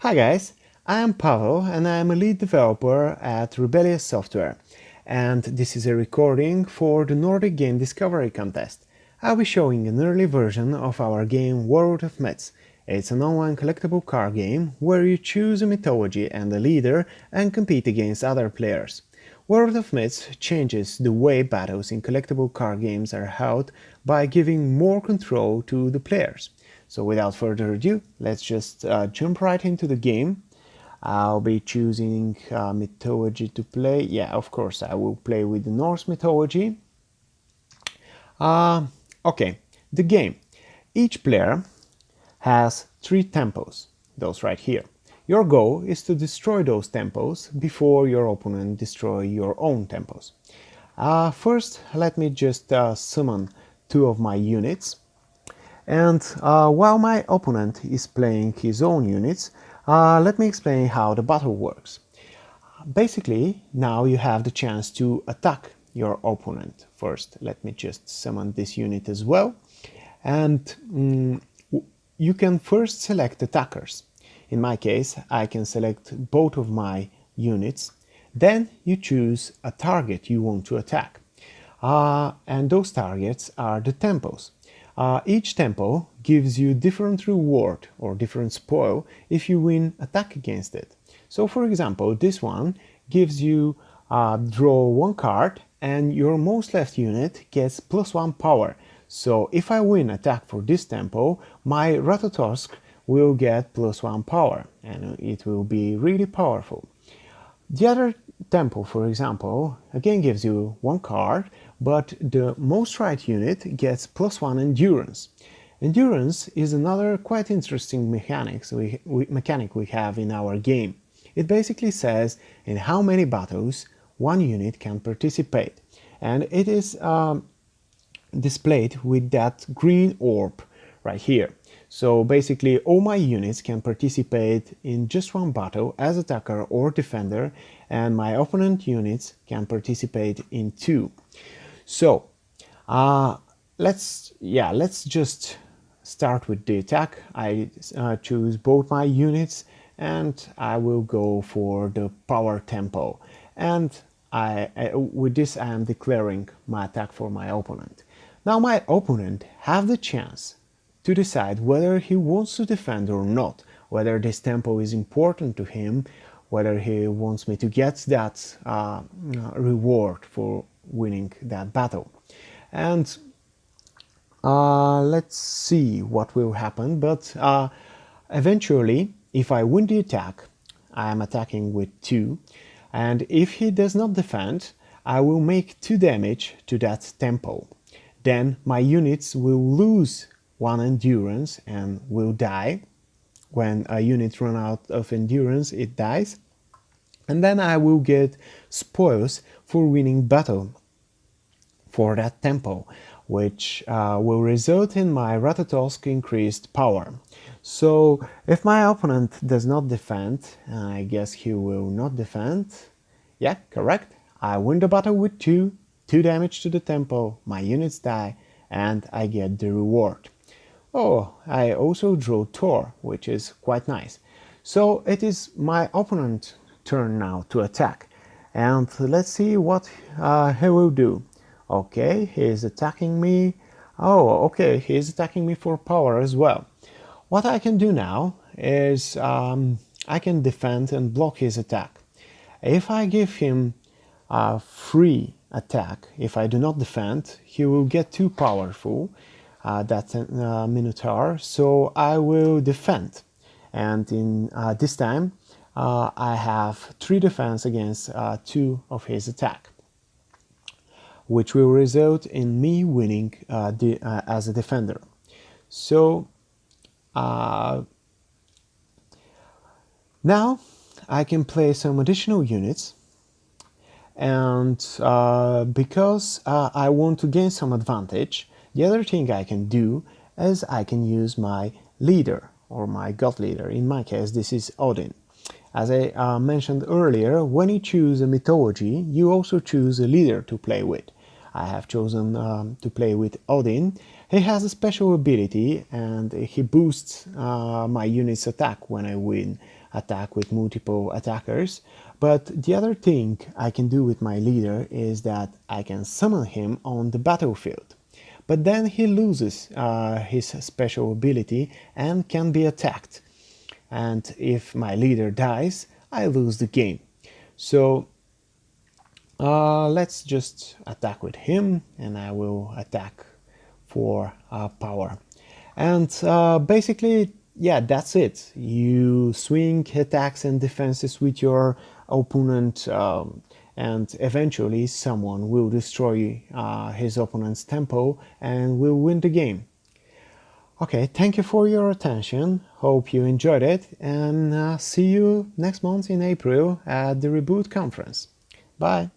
Hi guys, I am Pavel and I am a lead developer at Rebellious Software, and this is a recording for the Nordic Game Discovery Contest. I'll be showing an early version of our game World of Myths. It's an online collectible card game where you choose a mythology and a leader and compete against other players. World of Myths changes the way battles in collectible card games are held by giving more control to the players. So without further ado, let's just jump right into the game. I'll be choosing mythology to play. Yeah, of course, I will play with the Norse mythology. Okay, the game. Each player has 3 temples, those right here. Your goal is to destroy those temples before your opponent destroy your own temples. First, let me just summon 2 of my units. And while my opponent is playing his own units, let me explain how the battle works. Basically, now you have the chance to attack your opponent. First, let me just summon this unit as well. And you can first select attackers. In my case, I can select both of my units. Then you choose a target you want to attack. And those targets are the temples. Each temple gives you different reward or different spoil if you win attack against it. So for example, this one gives you draw 1 card and your most left unit gets +1 power. So if I win attack for this temple, my Ratatosk will get +1 power and it will be really powerful. The other temple, for example, again gives you 1 card, but the most right unit gets +1 endurance. Endurance is another quite interesting mechanic we have in our game. It basically says in how many battles one unit can participate, and it is displayed with that green orb right here. So basically all my units can participate in just 1 battle as attacker or defender, and my opponent units can participate in 2. So let's just start with the attack. I choose both my units and I will go for the power tempo, and with this I am declaring my attack for my opponent. Now my opponent have the chance to decide whether he wants to defend or not, whether this tempo is important to him, whether he wants me to get that reward for winning that battle. And let's see what will happen, but eventually, if I win the attack, I am attacking with 2, and if he does not defend, I will make 2 damage to that tempo. Then my units will lose 1 endurance and will die. When a unit runs out of endurance, it dies. And then I will get spoils for winning battle for that tempo, which will result in my Ratatosk increased power. So if my opponent does not defend, I guess he will not defend. Yeah, correct. I win the battle with 2 damage to the tempo, my units die, and I get the reward. Oh, I also draw Thor, which is quite nice. So it is my opponent's turn now to attack. And let's see what he will do. Okay, he is attacking me. Oh, okay, he is attacking me for power as well. What I can do now is I can defend and block his attack. If I give him a free attack, if I do not defend, he will get too powerful. That's Minotaur, so I will defend, and in this time I have 3 defense against 2 of his attack, which will result in me winning as a defender. So now I can play some additional units, and because I want to gain some advantage, the other thing I can do is I can use my leader or my god leader. In my case, this is Odin. As I mentioned earlier, when you choose a mythology, you also choose a leader to play with. I have chosen to play with Odin. He has a special ability and he boosts my unit's attack when I win attack with multiple attackers. But the other thing I can do with my leader is that I can summon him on the battlefield. But then he loses his special ability and can be attacked. And if my leader dies, I lose the game. So let's just attack with him, and I will attack for power. And basically, yeah, that's it. You swing attacks and defenses with your opponent, and eventually someone will destroy his opponent's tempo and will win the game. Okay, thank you for your attention. Hope you enjoyed it, and see you next month in April at the Reboot conference. Bye.